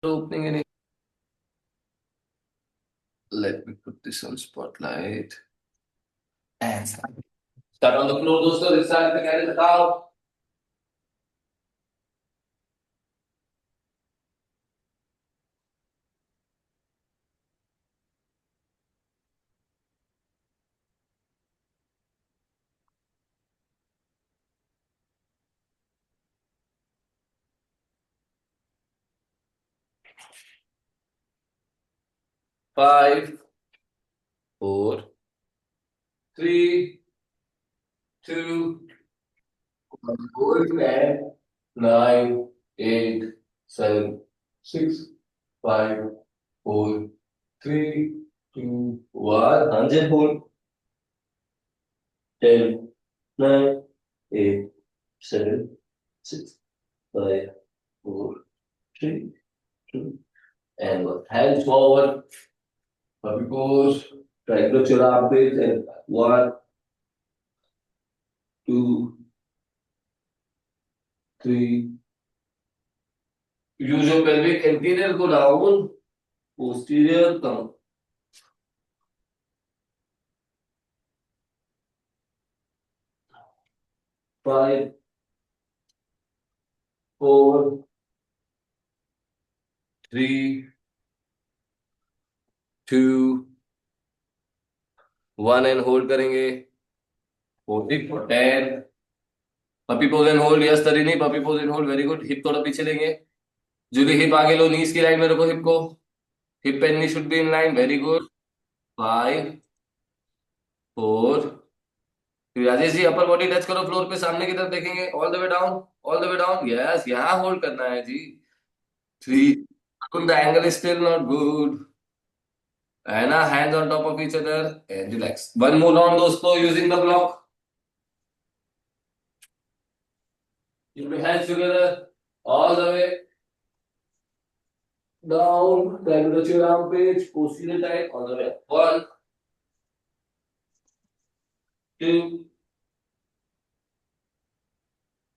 opening any. Let me put this on spotlight and start on the floor. दोस्तों इस side पे कैसे बताओ. 5, 4, 3, 2, 10, 9, 8, 7, 6, 5, 4, 3, 2, 1. 100 hold. 10, 9, 8, 7, 6, 5, 4, 3, 2, and 1. Hands forward. Puppy pose. Triangle your armpits and 1, 2, 3. Use your pelvic anterior go down, posterior come. 5, 4, 3, 2, 1 and hold करेंगे. 40 for 10. Puppy pose and hold. Yes Tarini. Puppy pose and hold. Very good. Hip थोड़ा पीछे लेंगे. Jully hip आगे लो. नीज की line में रखो hip को. Hip and knee should be in line. Very good. 5, 4. Rajesh ji upper body touch करो फ्लोर पे. सामने की तरफ देखेंगे. All the way down. All the way down. Yes यहाँ होल्ड करना है जी. 3. The angle is still not good. And hands on top of each other and relax. One more round दोस्तों using the block. Keep your hands together all the way down. Try to touch your armpits. Posterior tight all the way. 1, 2,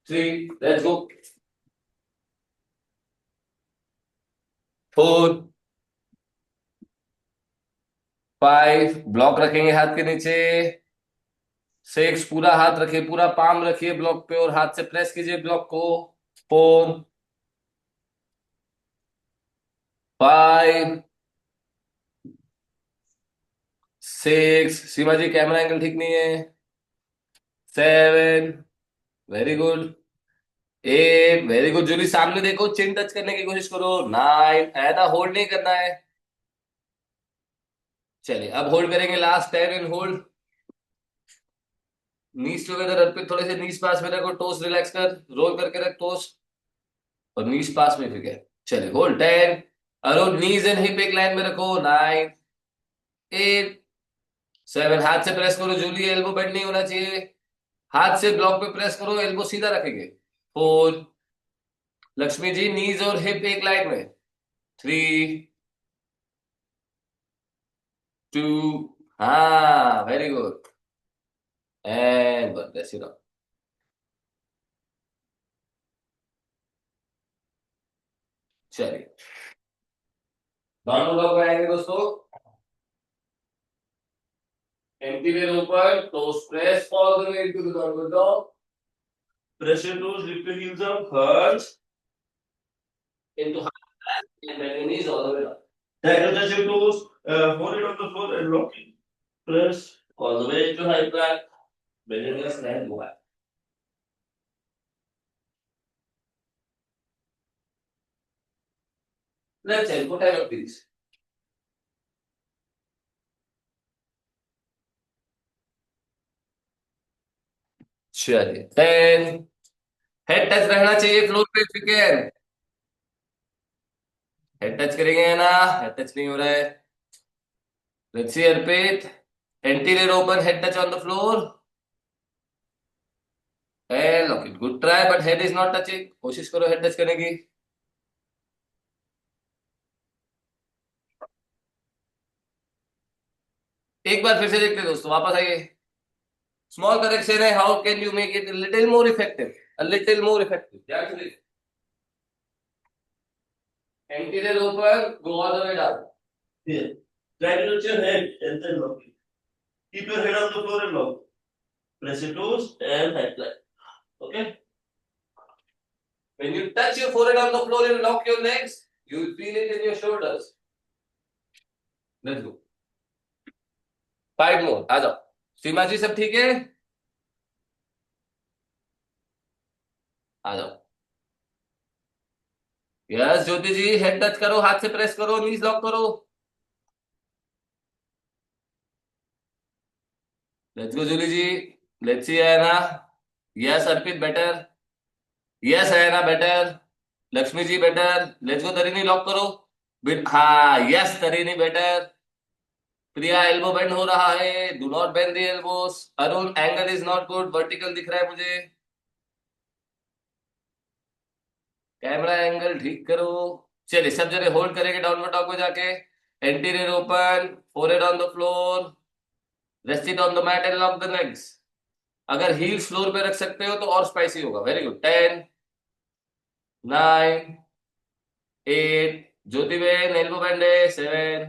3. Let's go. 4, 5. Block रखेंगे हाथ के नीचे. 6. पूरा हाथ रखिए. पूरा palm रखिए ब्लॉक पे और हाथ से प्रेस कीजिए ब्लॉक को. 4, 5, 6. सीमा जी कैमरा एंगल ठीक नहीं है. 7. Very good. 8. Very good. Julie सामने देखो. चिन टच करने की कोशिश करो. 9. ऐसा होल्ड नहीं करना है. चलिए अब होल्ड करेंगे. Last 10 and hold. Knees together. Arpit थोड़े से नीज पास में रखो. टोस रिलैक्स कर. रोल करके रख टोस और नीज पास में फिर चलिए hold. 10. Arun knees and hip एक लाइन में रखो. 9, 8, 7. हाथ से प्रेस करो. जूली एल्बो बेंड नहीं होना चाहिए. हाथ से ब्लॉक पे प्रेस करो. एल्बो सीधा रखेंगे. 4. लक्ष्मी जी नीज और हिप एक लाइन में. 3, 2. हाँ very good. And one. That's it. चलिए दोनों लोग आएंगे दोस्तों. एंटीरियर ऊपर. Toes press all the way to the normal dog. Press your toes, lift your heels up, hunch into high and bend your knees all the way down. Try to touch your toes, forehead on the floor and lock it. Press all the way to high plank. Bend your knees and go back. Left side, put time up please. चलिए 10. Head touch रहना चाहिए floor पे if you can. Head touch करेंगे ना. Head touch नहीं हो रहा है. Let's see Arpit. Anterior open, head touch on the floor. And lock it. Good try, but head is not touching. कोशिश करो head touch करने की. एक बार फिर से देखते हैं दोस्तों. वापस आइए. Small correction है. How can you make it a little more effective? A little more effective. ध्यान से देखिए. Anterior open, go all the way down. Here. Try to touch your head and then lock it. Keep your head on the floor and lock. Press your toes and head flat. Okay? When you touch your forehead on the floor and lock your legs, you will feel it in your shoulders. Let's go. 5 more. आ जाओ. सीमा जी सब ठीक है? आ जाओ. Yes Jyoti ji head touch करो, हाथ से press करो, नीज लॉक करो. Let's go Julie ji. Let's see Ayna. Yes Arpit better. Yes Ayna better. Lakshmi ji better. Let's go Tarini lock करो. हाँ yes Tarini better. Priya elbow bend हो रहा है. Do not bend the elbows. Arun angle is not good, vertical दिख रहा है मुझे. कैमरा एंगल ठीक करो. चलिए सब जगह होल्ड करेंगे डाउनवर्ड डॉग में जाके. Anterior open, forehead on the floor, rest it on the mat and lock the legs. अगर हील्स फ्लोर पे रख सकते हो तो और स्पाइसी होगा. Very good. 10, 9, 8. Jyoti ben elbow bend है. 7,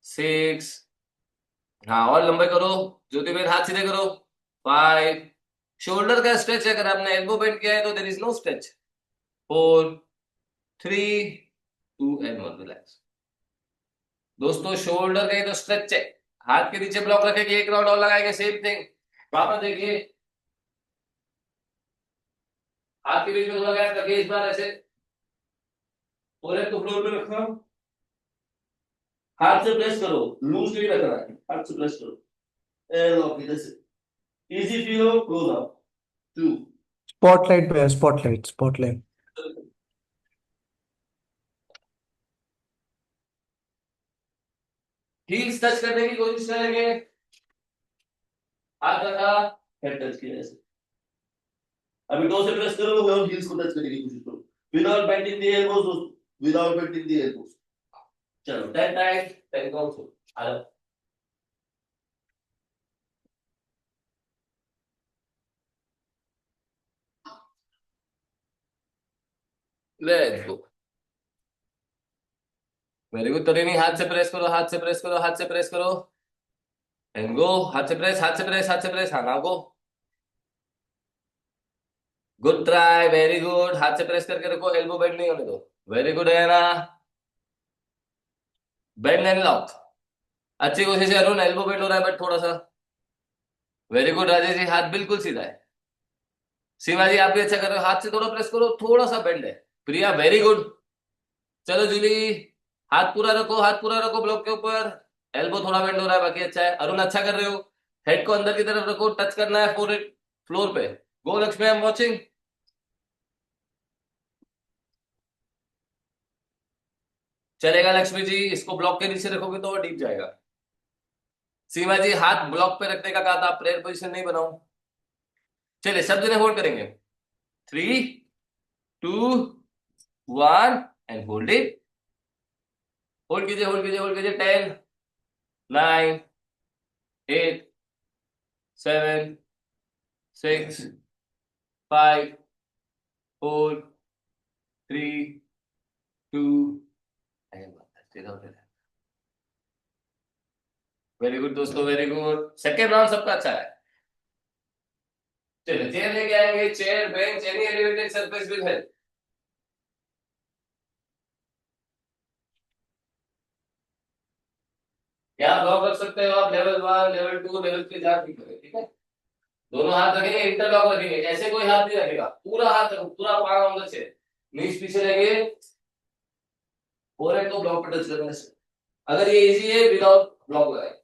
6. हाँ और लंबे करो. ज्योति बेन हाथ सीधे करो. 5. शोल्डर का स्ट्रेच अगर आपने एल्बो बेंड किया है तो there is no stretch. 4, 3, 2 and 1. Relax. दोस्तों शोल्डर का ही तो स्ट्रेच है. हाथ के नीचे ब्लॉक रखेंगे, एक राउंड और लगाएंगे. Same thing. वापस देखिए. हाथ के बीच में थोड़ा गैप रखिए. इस बार ऐसे पूरे तो फ्लोर पे रखना. हाथ से प्रेस करो. लूज नहीं रखना है. हाथ से प्रेस करो. And lock it. That's it. Easy feel, close up. 2. Spotlight पे है. स्पॉटलाइट. हील्स टच करने की कोशिश करेंगे. हाथ रखा. हेड टच किया ऐसे. अभी टो से प्रेस करो और हील्स को टच करने की कोशिश करो. Without bending the elbows. Without bending the elbows. चलो 10 टाइम 10 काउंट. आ जाओ. Let's go. Very good Tarini. हाथ से प्रेस करो, हाथ से प्रेस करो, हाथ से प्रेस करो. And go. हाथ से प्रेस, हाथ से प्रेस, हाथ से प्रेस. हाँ नाउ गो. Good try. Very good. हाथ से प्रेस करके रखो. एल्बो बेंड नहीं होने दो. वेरी गुड है ना. Bend and lock. अच्छी कोशिश है अरुण. एल्बो बेंड हो रहा है बट थोड़ा सा. वेरी गुड राजेश जी. हाथ बिल्कुल सीधा है. शिवा जी आप भी अच्छा कर रहे हो. हाथ से थोड़ा प्रेस करो. थोड़ा सा बेंड है. प्रिया वेरी गुड. चलो जूली. हाथ पूरा रखो, हाथ पूरा रखो ब्लॉक के ऊपर. एल्बो थोड़ा बेंड हो रहा है बाकी अच्छा है. अरुण अच्छा कर रहे हो. हेड को अंदर की तरफ रखो. टच करना है फ्लोर पे. Go Lakshmi. I am watching. चलेगा लक्ष्मी जी. इसको ब्लॉक के नीचे रखोगे तो वो डीप जाएगा. सीमा जी हाथ ब्लॉक पे रखने का कहा था. प्रेयर पोजीशन नहीं बनाओ. चलिए सब जने होल्ड करेंगे. 3, 2, 1 एंड होल्ड इट. होल्ड कीजिए, होल्ड कीजिए, होल्ड कीजिए. 10, 9, 8, 7, 6, 5, 4, 3, 2 एंड 1. वेरी गुड दोस्तों. Very good. सेकेंड राउंड सबका अच्छा है. चलिए चेयर लेके आएंगे. Chair, bench, any elevated surface will help. यहाँ ब्लॉक रख सकते हो आप. लेवल 1, लेवल 2, लेवल 3 जहाँ ठीक लगे. ठीक है. दोनों हाथ रखेंगे. इंटरलॉक रखेंगे. ऐसे कोई हाथ नहीं रखेगा. पूरा हाथ रखो. पूरा पांव अंदर से. नीज पीछे रहेंगे. फोरहेड को ब्लॉक पे टच करने से. अगर ये इजी है विदाउट ब्लॉक लगाए.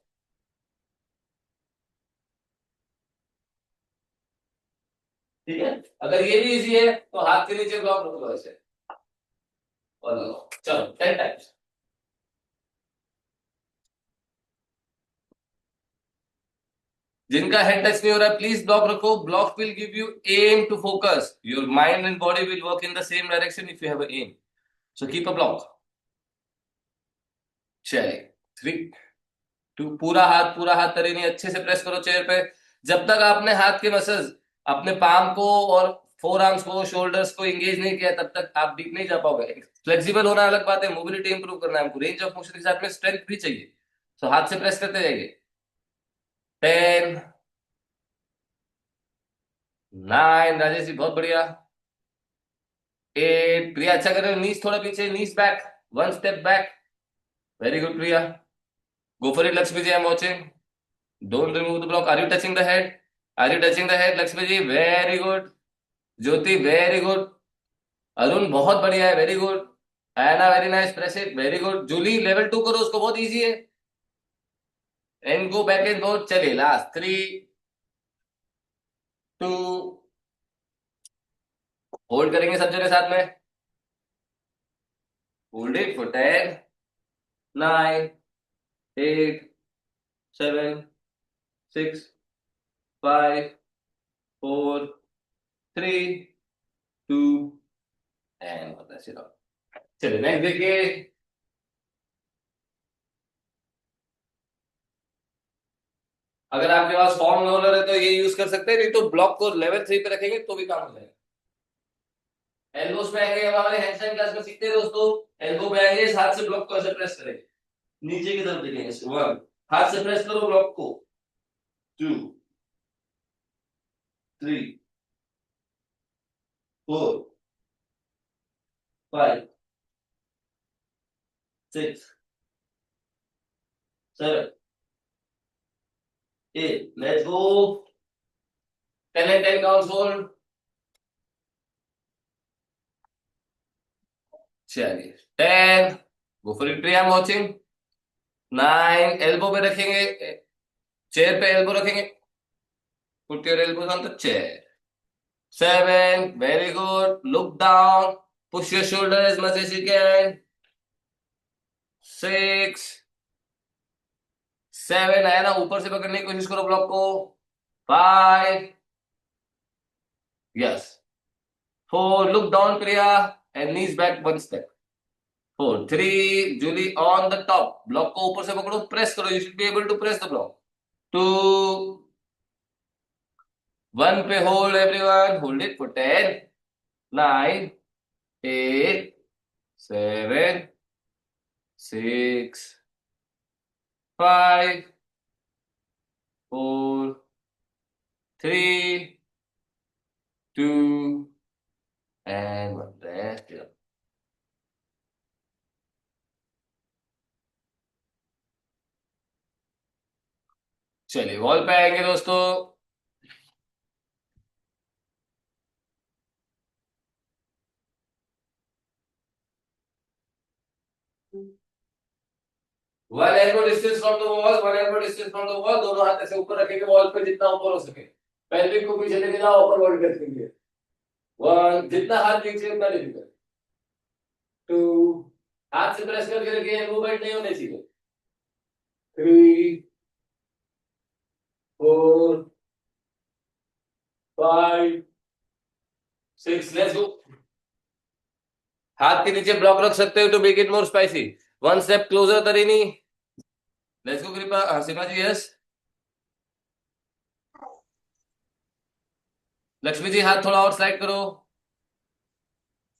ठीक है. अगर ये भी इजी है तो हाथ के नीचे ब्लॉक रख लो ऐसे और लगाओ. चलो 10 टाइम्स. जिनका हेड टच नहीं हो रहा है प्लीज ब्लॉक रखो. Block will give you aim to focus. Your mind and body will work in the same direction if you have aim. So keep a block. चलिए 3, 2. पूरा हाथ तरीनी अच्छे से प्रेस करो चेयर पे. जब तक आपने हाथ के मसल्स अपने पाम को और फोर आर्म्स को, शोल्डर्स को एंगेज नहीं किया तब तक आप डीप नहीं जा पाओगे। फ्लेक्सिबल होना अलग बात है, मोबिलिटी इंप्रूव करना है हमको, रेंज ऑफ मोशन के साथ में स्ट्रेंथ भी चाहिए। तो हाथ से प्रेस करते जाइए। 10, 9, राजेश जी बहुत बढ़िया। 8, प्रिया अच्छा कर रहे हो, नीज थोड़ा पीछे, knees back, one step back, very good Priya. Go for it Lakshmi ji, I am watching. Don't remove the block. Are you touching the head? Are you touching the head Lakshmi ji? Very good. Jyoti very good. Arun बहुत बढ़िया है, very good. हैना very nice, press it, very good. Julie level 2 करो उसको, बहुत easy है। And go back and forth. चलिए last 3, 2, hold करेंगे सब जने साथ में। होल्ड इट फॉर 10, 9, 8, 7, 6, 5, 4, 3, 2 एंड चलिए नेक्स्ट देखिए। अगर आपके पास फॉर्म रोलर है तो ये यूज कर सकते हैं, नहीं तो ब्लॉक को लेवल 3 पे रखेंगे तो भी काम हो जाएगा। एल्बोस पे आएंगे, अब हमारे हैंडस्टैंड क्लास में सीखते हैं दोस्तों। एल्बो पे आएंगे, इस हाथ से ब्लॉक को ऐसे प्रेस करें, नीचे की तरफ देखेंगे। 1, हाथ से प्रेस करो ब्लॉक को। 2, 3, 4, 5, 6, 7, 8, let's go. 10 and 10 counts hold। चलिए 10, गो for it Priya, I am watching. 9, elbow पे रखेंगे, चेयर पे एल्बो रखेंगे, put your elbows on the chair. 7, very good, look down, push your shoulder as much as you can। 6, 7 है ना, ऊपर से पकड़ने की कोशिश करो ब्लॉक को। 5, yes। 4, look down Priya and knees back 1 step। 4, 3, Julie on the top, block को ऊपर से पकड़ो, प्रेस करो, you should be able to press the block। 2, 1 पे hold everyone, hold it for 10, 9, 8, 7, 6, 5, 4, 3, 2 and 1, rest it up। चलिए wall पे आएंगे दोस्तों। One elbow distance from the wall, one elbow distance from the wall, दोनों हाथ ऐसे ऊपर रखेंगे वॉल पे जितना ऊपर हो सके। पेल्विक को पीछे लेके जाओ, ऊपर वर्ड करेंगे। 1, जितना हाथ नीचे उतना डिफिकल्ट। 2, हाथ से प्रेस करके रखिए, मूवमेंट नहीं होने चाहिए। 3, 4, 5, 6, लेट्स गो। हाथ के नीचे ब्लॉक रख सकते हो to make it more spicy. 1 step closer Tarini, let's go Kripa. Seema ji yes. Lakshmi ji हाथ थोड़ा और स्लाइड करो,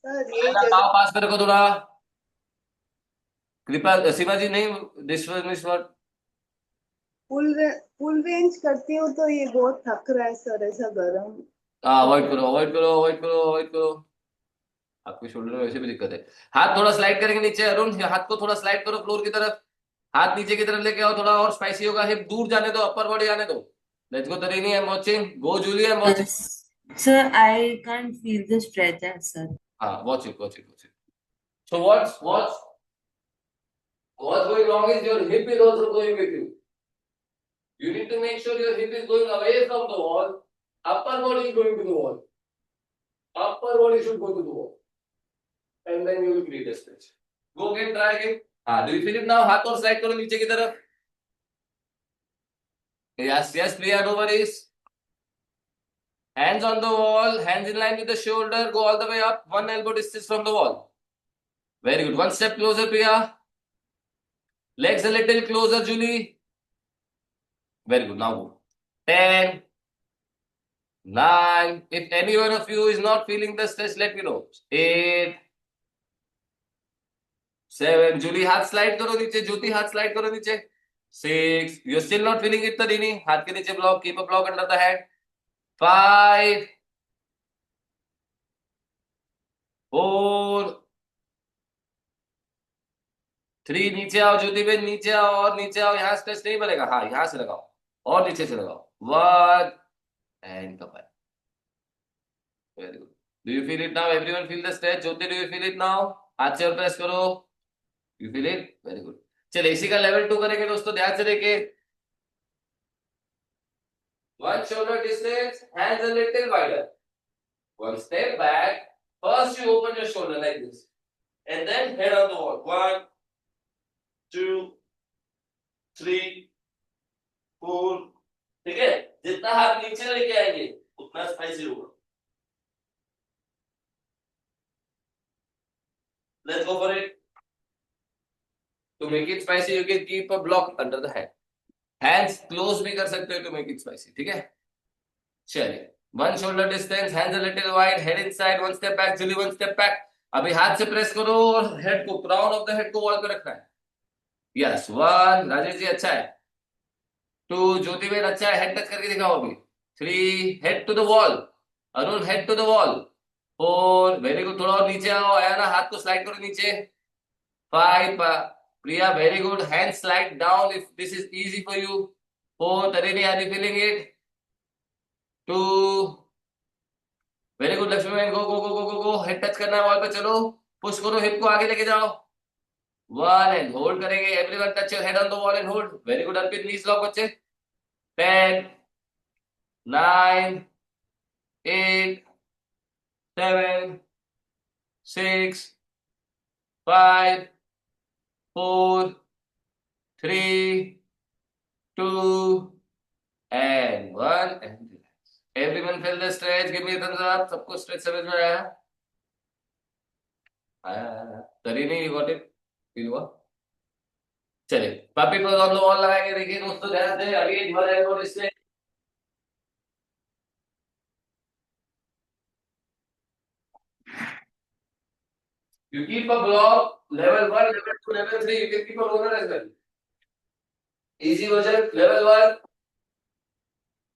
सर ये जगह पाव पास पे रखो थोड़ा। कृपा सीमा जी नहीं, दिस व्हाट। फुल रेंज करती हूँ तो ये बहुत थक रहा है सर, ऐसा गरम। अवॉइड करो, अवॉइड करो, अवॉइड करो, अवॉइड करो। आपके शोल्डर में वैसे भी दिक्कत है। हाथ थोड़ा स्लाइड करेंगे नीचे, अरुण हाथ को थोड़ा स्लाइड करो फ्लोर की तरफ। हाथ नीचे की तरफ लेके आओ, थोड़ा और स्पाइसी होगा। हिप दूर जाने दो, अपर बॉडी आने दो। Let's go Tarini, I am watching. Go Julie, I am watching. Sir, I can't feel the stretch, sir. हाँ, watch it, watch it, watch it। So what's going wrong is your hip is also going with you। You need to make sure your hip is going away from the wall, upper body is going to the wall, upper body should go to the wall, and then you will create a stretch। Go again, try again। हाँ, do you feel it now? हाथ और slide करो नीचे की तरफ। Yes, yes, Priya, no worries। Hands on the wall, hands in line with the shoulder, go all the way up, 1 elbow distance from the wall। Very good, 1 step closer, Priya। Legs a little closer, Julie। Very good, now go। 10, 9. If any one of you is not feeling the stress, let me know. 8, 7. Jully हाथ slide करो नीचे, ज्योति हाथ slide करो नीचे. 6. You're still not feeling it, Tarini. हाथ के नीचे block, keep a block under the head. 5, 4, 3. नीचे आओ ज्योति बेन, नीचे आओ और नीचे आओ. यहाँ स्ट्रेस नहीं बनेगा. हाँ, यहाँ से लगाओ और नीचे से लगाओ. 1 and come back. Very good. Do you feel it now? Everyone feel the stretch. Jyoti, do you feel it now? हाथ से और प्रेस करो. You feel it? Very good. चलिए इसी का लेवल 2 करेंगे दोस्तों, ध्यान से देखिए. One shoulder distance, hands a little wider. One step back. First you open your shoulder like this. And then head on the wall. 1, 2, 3, 4. ठीक है? जितना हाथ नीचे लेके आएंगे उतना स्पाइसी होगा. Let's go for it. To make it spicy, you can keep a block under the hand. Hands close भी कर सकते हो to make it spicy. ठीक है? चलिए. One shoulder distance, hands a little wide, head inside, one step back, Julie, one step back. अभी हाथ से प्रेस करो और हेड को, क्राउन ऑफ द हेड को वॉल पे रखना है. यस. 1. राजेश जी अच्छा है. 2. ज्योति बेन अच्छा है. हेड टच करके दिखाओ अभी. 3. Head to the wall. Arun head to the wall. 4. Very good. थोड़ा और नीचे आओ. आया हाथ को स्लाइड करो नीचे. 5. Priya, very good. Hand slide down if this is easy for you. 4. Tarini, are you feeling it? 2. Very good. Lakshmi, go, go, go, go, go, go. Head touch करना है वॉल पे. चलो पुश करो, hip को आगे लेके जाओ. 1 and hold करेंगे. Everyone touch your head on the wall and hold. Very good. Arpit knees lock बच्चे. 10, 9, 8, 7, 6, 5, 4, 3, 2, and 1 and relax. Everyone feel the stretch. Give me a thumbs up. सबको स्ट्रेच समझ में आया? आया. तरीनी, you got it? फील हुआ? चलिए पापी पर ऑन द वॉल लगाएंगे. देखिए दोस्तों ध्यान से. अगेन 1 and 1 इससे. You keep a block level 1, level 2, level 3. You can keep a roller as well. Easy version level 1.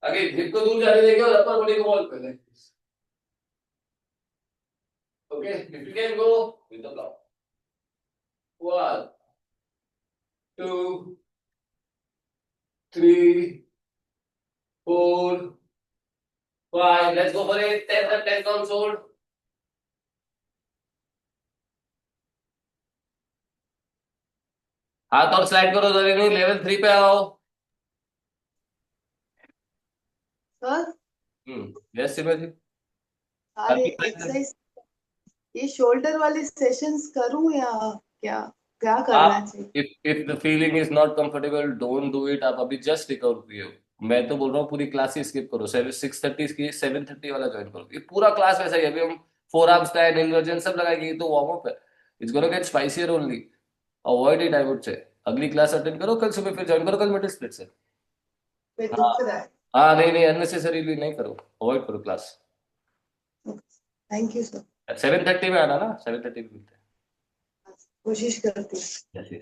Again hip को दूर जाने देंगे और अपर बॉडी को वॉल पे लेंगे. Okay, if you can go with the block. 1, 2, 3, 4, 5. Let's go for it. 10 counts hold. हाथ और स्लाइड करो. जरूरी लेवल 3 पे आओ. सर यस सिमर जी. सारे एक्सरसाइज ये शोल्डर वाले सेशंस करूं या क्या क्या करना चाहिए? if the feeling is not comfortable, don't do it. आप अभी जस्ट रिकवर हुए हो. मैं तो बोल रहा हूँ पूरी क्लास ही स्किप करो. 6:30 की 7:30 वाला ज्वाइन करो. ये पूरा क्लास वैसा ही है. अभी हम फोर आर्म स्टैंड, इन्वर्जन सब लगाएंगे. ये तो वार्म अप है. It's gonna get spicier only. Avoid it, I would say. अगली क्लास अटेंड करो. कल सुबह फिर ज्वाइन करो. कल मिडिल स्प्लिट से. मैं दुख रहा है. हाँ नहीं नहीं, अननेसेसरीली नहीं करो. अवॉइड करो क्लास. Thank you sir. 7:30 में आना ना. 7:30 में मिलते कोशिश करती हूँ. हैं.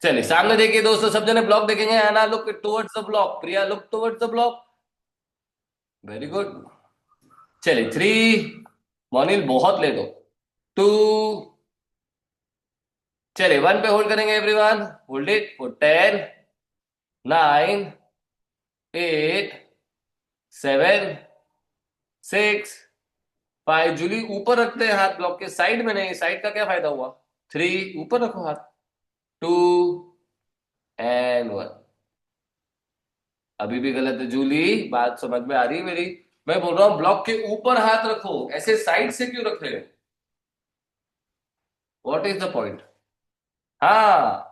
चलिए सामने देखिए दोस्तों. सब जने ब्लॉक देखेंगे. आना look towards the block. Priya look towards the block. Very good. चलिए 3. मोनिल बहुत लेट हो. 2. चलिए 1 पे होल्ड करेंगे. Everyone hold it for 10, 9, 8, 7, 6, 5. Julie ऊपर रखते हैं हाथ ब्लॉक के. साइड में नहीं. साइड का क्या फायदा हुआ? 3. ऊपर रखो हाथ. 2 and 1. अभी भी गलत है जूली. बात समझ में आ रही है मेरी? मैं बोल रहा हूं ब्लॉक के ऊपर हाथ रखो. ऐसे साइड से क्यों रख रहे हो? What is the point? हाँ.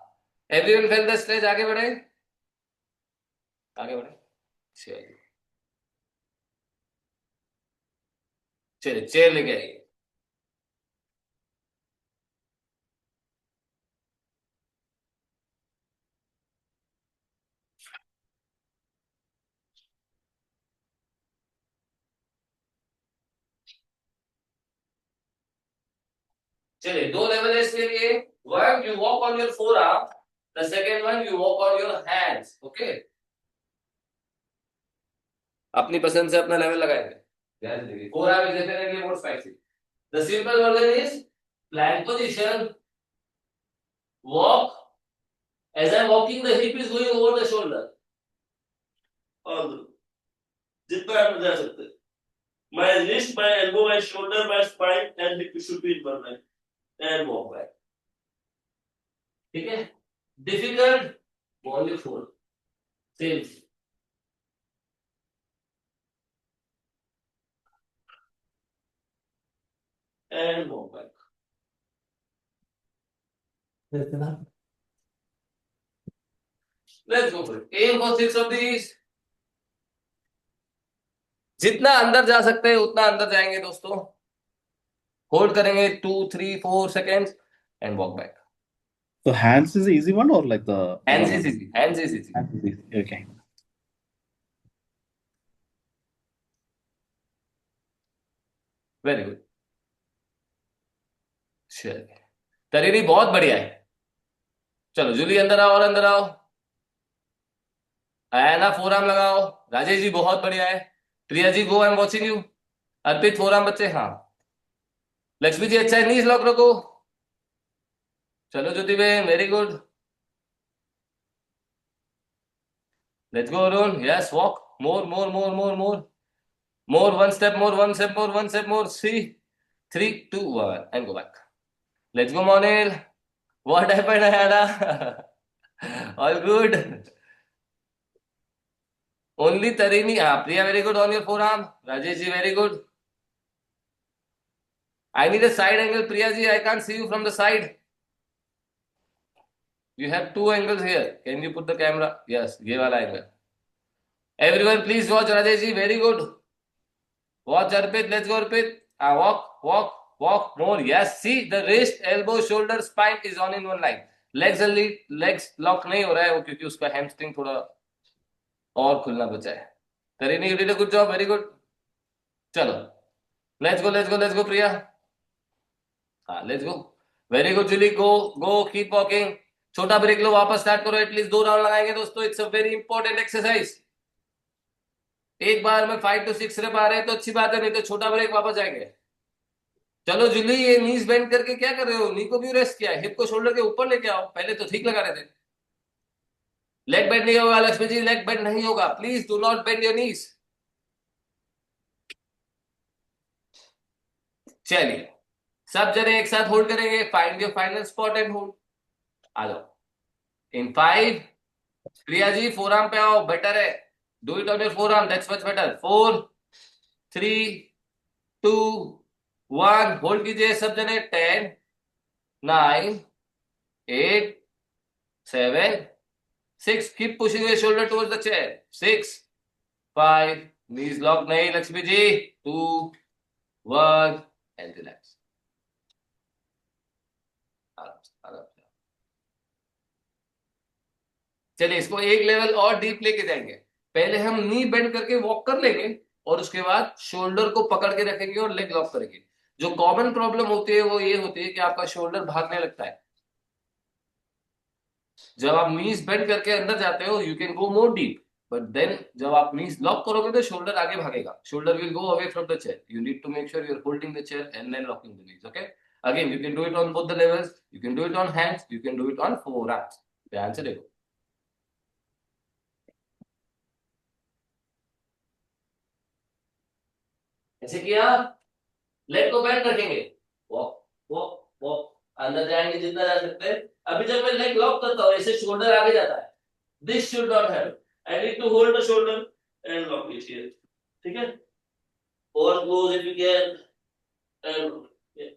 Everyone feel the stretch. आगे बढ़े, आगे बढ़े. चलिए चलिए चेयर लेके आइए. चलिए 2 लेवल है इसके लिए. One you walk on your forearm, the second one you walk on your hands. Okay. अपनी पसंद से अपना लेवल लगाएंगे. ध्यान दीजिए. Forearm is definitely more spicy. The simple version is plank position. Walk. As I'm walking, the hip is going over the shoulder. और जितना आप जा सकते हैं. My wrist, my elbow, my shoulder, my spine and hip should be in one line. And walk back. ठीक है. Difficult. Only 4. Same. And walk back. Let's go for it. Aim for 6 of these. जितना अंदर जा सकते हैं उतना अंदर जाएंगे दोस्तों. होल्ड करेंगे 2, 3, 4 seconds and walk back. So hands is the easy one or like the Hands other is one? easy. Hands is easy. Hands is easy. Okay. Very good. चलिए तरीनी बहुत बढ़िया है. चलो जूली अंदर आओ और अंदर आओ. आयाना फोरआर्म लगाओ. राजेश जी बहुत बढ़िया है. Priya ji go, I am watching you. Arpit forearm बच्चे. हाँ लक्ष्मी जी अच्छा है. नीज लॉक रखो. चलो Jyoti ben very good. Let's go Arun. Yes walk more more more more more more. One step more, one step more, one step more. 3, 2, 1 and go back. Let's go Monil. What happened Ayana? All good. Only Tarini. Priya very good on your forearm. Rajesh ji very good. I need a side angle Priya ji. I can't see you from the side. You have 2 angles here. Can you put the camera? Yes, ये वाला angle. Everyone please watch Rajesh ji. Very good. Watch Arpit. Let's go Arpit. Walk, walk, walk more. Yes, see the wrist, elbow, shoulder, spine is on in one line. Legs lock नहीं हो रहा है वो क्योंकि उसका hamstring थोड़ा और खुलना बचा है. तरीनी you did a good job. Very good. चलो let's go प्रिया. हाँ let's go. Very good Julie. Go keep walking. छोटा ब्रेक लो, वापस स्टार्ट करो. एटलीस्ट 2 राउंड लगाएंगे दोस्तों. It's a very important exercise. एक बार में 5 to 6 रेप आ रहे हैं तो अच्छी बात है, नहीं तो छोटा ब्रेक वापस जाएंगे. चलो जूली ये नीज बेंड करके क्या कर रहे हो? नी को भी रेस्ट किया है. हिप को शोल्डर के ऊपर लेके आओ. पहले तो ठीक लगा रहे थे. लेग बेंड नहीं होगा लक्ष्मी जी. लेग बेंड नहीं होगा. Please do not bend your knees. चलिए सब जने एक साथ होल्ड करेंगे. Find your final spot and hold. आ जाओ. इन 5. प्रिया जी फोरआर्म पे आओ. बेटर है. Do it on your forearm. That's much better. 4, 3, 2, 1. Hold कीजिए सब जने. 10, 9, 8, 7, 6. Keep pushing your shoulder towards the chair. 6, 5. Knees lock नहीं लक्ष्मी जी. 2, 1 and relax. चलिए इसको एक लेवल और डीप लेके जाएंगे. पहले हम नी बेंड करके वॉक कर लेंगे और उसके बाद शोल्डर को पकड़ के रखेंगे और लेग लॉक करेंगे. जो कॉमन प्रॉब्लम होती है वो ये होती है कि आपका शोल्डर भागने लगता है. जब आप नीज बेंड करके अंदर जाते हो you can go more deep, but then जब आप नीज लॉक करोगे तो शोल्डर आगे भागेगा. Shoulder will go away from the chair. You need to make sure you are holding the chair and then locking the knees. Okay again you can do it on both the levels. You can do it on hands. You can do it on forearms. ध्यान से देखो. ऐसे किया. Leg को bend रखेंगे. Walk walk walk. अंदर जाएंगे जितना जा सकते हैं. अभी जब मैं लेग लॉक करता हूँ ऐसे शोल्डर आगे जाता है. This should not have. I need to hold the shoulder and lock it here. ठीक है? Or close if you can. And yeah.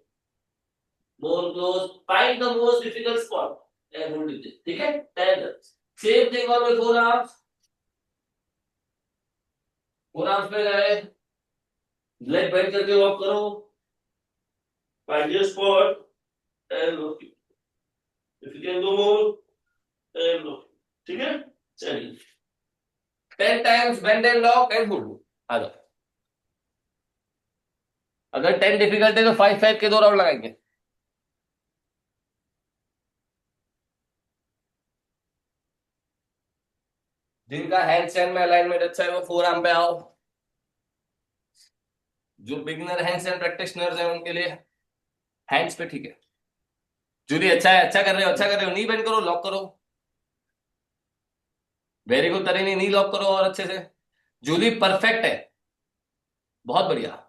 More close. Find the most difficult spot and hold it. ठीक है? 10 reps. Same thing on my forearms. Forearms पे गए. Leg bend करके walk करो. Find your spot and lock it. If you can do more and lock it. ठीक है? चलिए. 10 times bend and lock and hold. आ जाओ. अगर 10 डिफिकल्ट है तो 5 के 2 राउंड लगाएंगे. जिनका हैंड स्टैंड में अलाइनमेंट अच्छा है वो फोर आर्म पे आओ। जो बिगिनर हैंड्स एंड प्रैक्टिशनर्स हैं उनके लिए हैंड्स पे, ठीक है। जूली अच्छा है, अच्छा कर रहे हो, अच्छा कर रहे हो। नी बेंड करो, लॉक करो। वेरी गुड तरीनी, नी लॉक करो और अच्छे से। जूली परफेक्ट है, बहुत बढ़िया।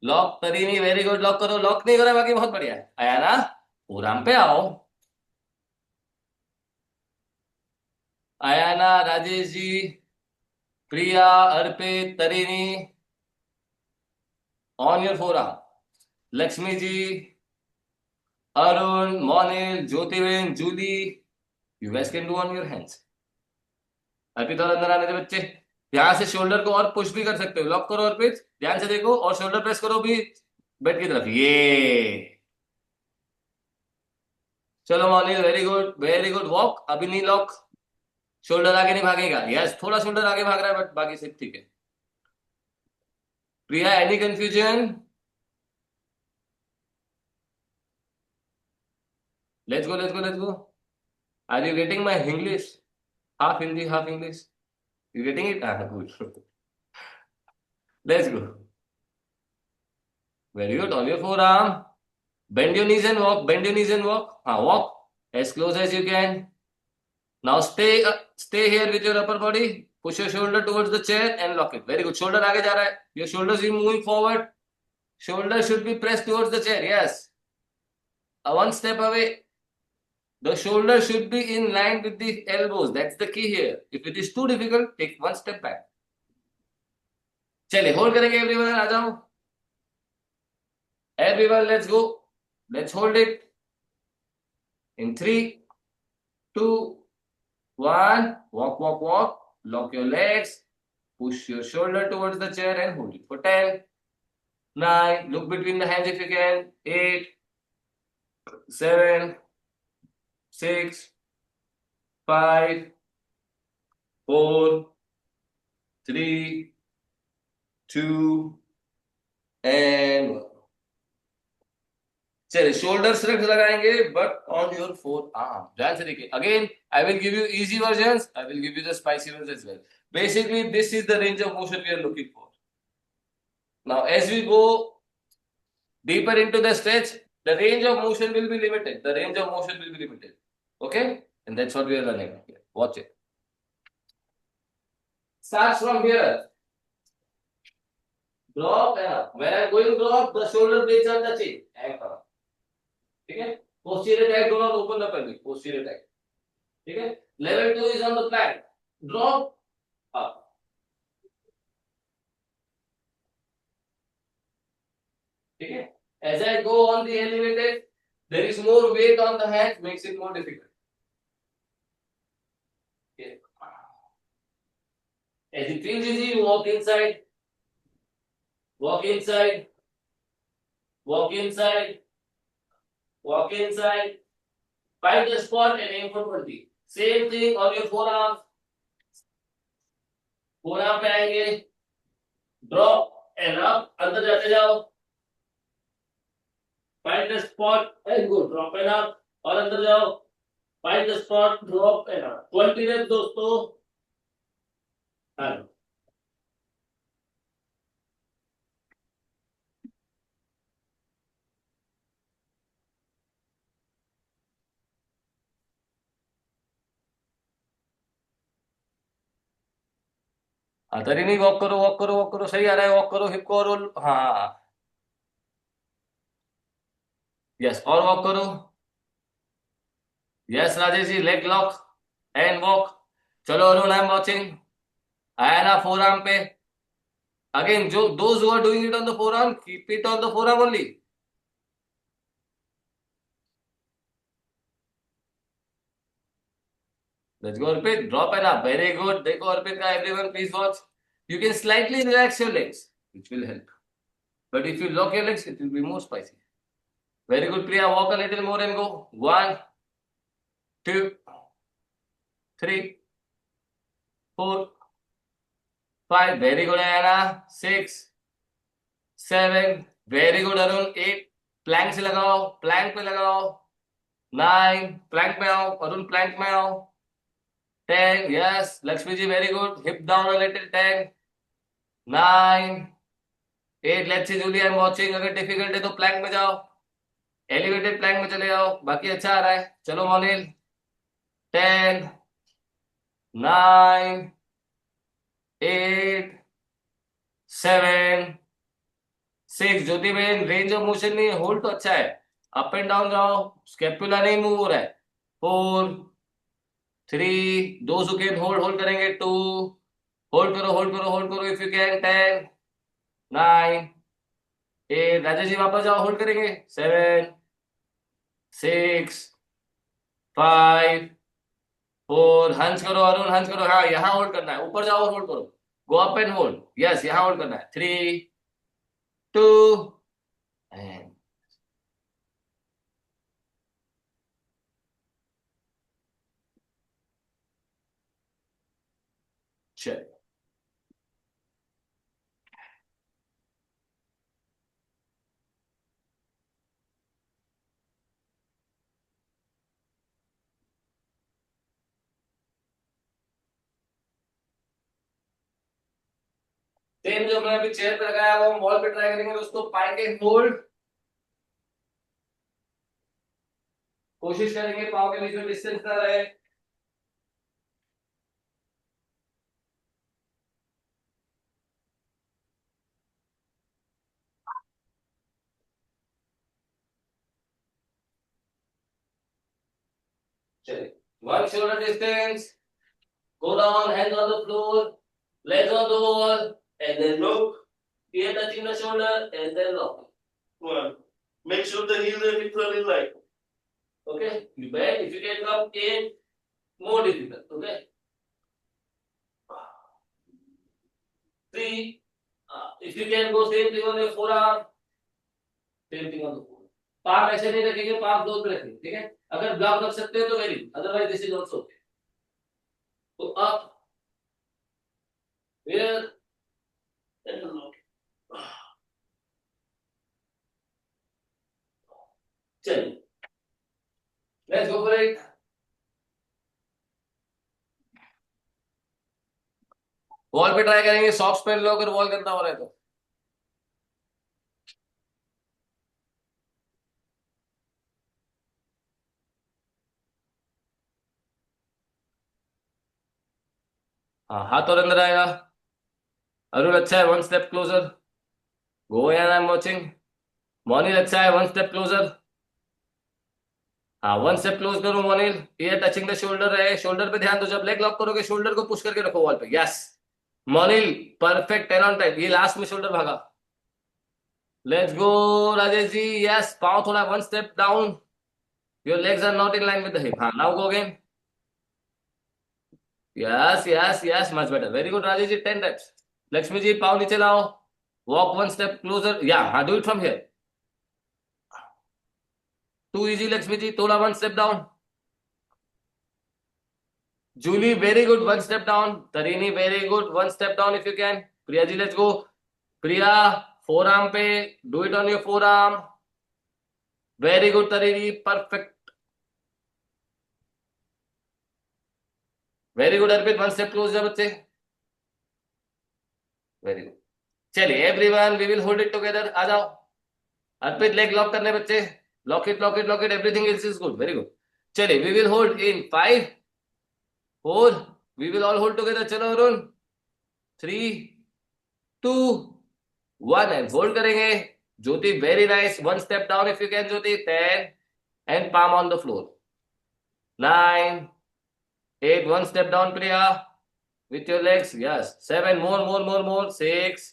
लॉक तरीनी, वेरी गुड, लॉक करो। लॉक नहीं करा बाकी बहुत बढ़िया है। आया ना, फोर आर्म पे आओ। आया ना Rajesh ji, Priya, Arpit, Tarini, on your forearm. Lakshmi ji, Arun, Monil, Jyotiben, Julie, you guys can do on your hands. Arpit और अंदर आने दे बच्चे। यहां से शोल्डर को और पुश भी कर सकते हो। लॉक करो अर्पित, ध्यान से देखो, और शोल्डर प्रेस करो भी बेड की तरफ। ये चलो Monil, very good, very good. Walk, अभी नहीं लॉक। शोल्डर आगे नहीं भागेगा। यस, थोड़ा शोल्डर आगे भाग रहा है बट बाकी सब ठीक है। Priya, any confusion? Let's go, let's go, let's go. Are you getting my English? Half Hindi half English, you getting it? Good, let's go. Very good, on your forearm. Bend your knees and walk. Bend your knees and walk. Walk as close as you can. Now stay here with your upper body. Push your shoulder towards the chair and lock it. Very good. Shoulder आगे जा रहा है. Your shoulders are moving forward. Shoulder should be pressed towards the chair. Yes. One step away. The shoulder should be in line with the elbows. That's the key here. If it is too difficult, take one step back. चलिए hold करेंगे everyone. आ जाओ. Everyone, let's go. Let's hold it. In 3, 2, 1, walk, walk, walk. Lock your legs. Push your shoulder towards the chair and hold it for 10, 9. Look between the hands if you can. 8, 7, 6, 5, 4, 3, 2, and 1. चलिए shoulder shrug लगाएंगे but on your forearm. ध्यान से देखिए। Again I will give you easy versions, I will give you the spicy version as well. Basically, this is the range of motion we are looking for. Now, as we go deeper into the stretch, the range of motion will be limited. The range of motion will be limited. Okay? And that's what we are learning here. Watch it. Starts from here. Drop and up. When I'm going drop, the shoulder blades are touching. Anchor. ठीक है? Posterior tag do not open the pelvic. Posterior tag. ठीक है? Level 2 is on the plank. Drop. Up. ठीक है? As I go on the elevated, there is more weight on the hands, makes it more difficult. Okay. As it feels easy, you walk inside. Walk inside. Walk inside. Walk inside. Find the spot and aim for 20. Same thing on your forearms. Forearm पे आएंगे, drop and up, अंदर जाते जाओ, find the spot and go, drop and up, और अंदर जाओ, find the spot, drop and up. 20 rape दोस्तों। Hello, तरी नहीं, वॉक करो, वॉक करो, वॉक करो, सही आ रहा है। वॉक करो, हिप को और रोल। हाँ, यस, और वॉक करो। Yes Rajesh ji, leg lock and walk. चलो अरुण, आई एम वॉचिंग। आया ना फोर आर्म पे। अगेन जो those who are doing it on the forearm, keep it on the forearm only. Let's go, Arpit. Drop and up. Very good. देखो अर्पित का, everyone please watch. You can slightly relax your legs, which will help. But if you lock your legs, it will be more spicy. Very good, Priya. Walk a little more and go. 1, 2, 3, 4, 5. Very good, Anna. 6, 7. Very good, Arun. 8. Plank से लगाओ, plank पे लगाओ। 9. Plank में आओ, Arun plank में आओ। 10, yes. Lakshmi ji, very good. Hip down a little, 10, 9, 8. Let's see, Julie, I'm watching. अगर difficult है तो plank में जाओ. Elevated plank में चले जाओ. बाकी अच्छा आ रहा है. चलो मोनिल. 10, 9, 8, 7, 6. ज्योति बहन, रेंज ऑफ मोशन नहीं है, होल्ड तो अच्छा है. अप एंड डाउन जाओ, स्केपुला नहीं मूव हो रहा है. 4, 3, those who can hold hold करेंगे. 2, होल्ड करो होल्ड करो होल्ड करो if you can. 10, 9, 8. Rajesh ji वापस जाओ, होल्ड करेंगे. 7, 6, 5, 4. हंस करो अरुण, हंस करो. हाँ, यहाँ होल्ड करना है. ऊपर जाओ, होल्ड करो. Go up and hold. Yes, यहाँ होल्ड करना है. 3, 2 एंड चल. सेम जो मैं अभी चेयर पे लगाया वो हम वॉल पे ट्राई करेंगे. उसको पाई के होल्ड कोशिश करेंगे, पाव के बीच में डिस्टेंस ना रहे. चलिए, one shoulder distance. Go down, hands on the floor, legs on the wall, and then look. Ear touching the shoulder, and then lock. One. Make sure the heels and hips are in line. Okay? You bend. If you can come in, more difficult. Okay? 3. If you can go same thing on your forearm, same thing on the forearm. Palm ऐसे नहीं रखेंगे, palm close पे रखेंगे. ठीक है? अगर block रख सकते हो तो very good. Otherwise this is also okay. तो अप, here, And look. चलिए. Let's go for it. Wall पे ट्राई करेंगे. सॉक्स पहन लो अगर वॉल करना हो रहा है तो. हाँ, हाथ और अंदर आएगा. अरुण अच्छा है, वन स्टेप क्लोजर. गो यार, आई एम वॉचिंग. मोनिल अच्छा है, वन स्टेप क्लोजर. हाँ, वन स्टेप क्लोज करो Monil. Ear touching the shoulder है. शोल्डर पे ध्यान दो. जब लेग लॉक करोगे शोल्डर को पुश करके रखो वॉल पे. Yes Monil, perfect. 10 on time. ये लास्ट में शोल्डर भागा. Let's go Rajesh ji. Yes, पाँव थोड़ा one step down. Your legs are not in line with the hip. हाँ, now go again. Yes yes yes, much better. Very good Rajesh ji. 10 reps. Lakshmi ji, पाँव नीचे लाओ. Walk one step closer. या हाँ, do it from here. Too easy Lakshmi ji. थोड़ा one step down. Julie, very good. One step down. Tarini, very good. One step down if you can. Priya ji, let's go. Priya, forearm पे. Do it on your forearm. Very good, Tarini. Perfect. Very good, Arpit. One step closer, बच्चे. Very good. चलिए, everyone, we will hold it together. आ जाओ. अर्पित, leg lock करने बच्चे. Lock it, lock it, lock it. Everything else is good. Very good. चलिए, we will hold in 5, 4. We will all hold together. चलो Arun. 3, 2, 1 and hold करेंगे. ज्योति, very nice. One step down if you can, Jyoti. 10 and palm on the floor. 9, 8. One step down, Priya, with your legs. Yes. 7. More. 6,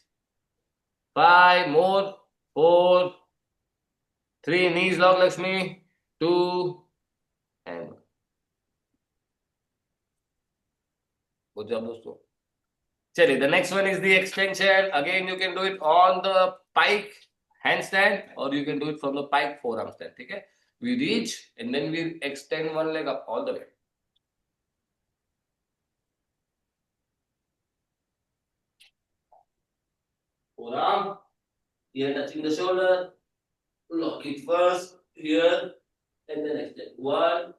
5. More. 4, 3. Knees lock, Lakshmi. 2 and good job, दोस्तों. चलिए, the next one is the extension. Again, you can do it on the pike handstand or you can do it from the pike forearm stand. ठीक है? We reach and then we extend one leg up all the way. Forearm, ear touching the shoulder. Lock it first here and then extend. 1,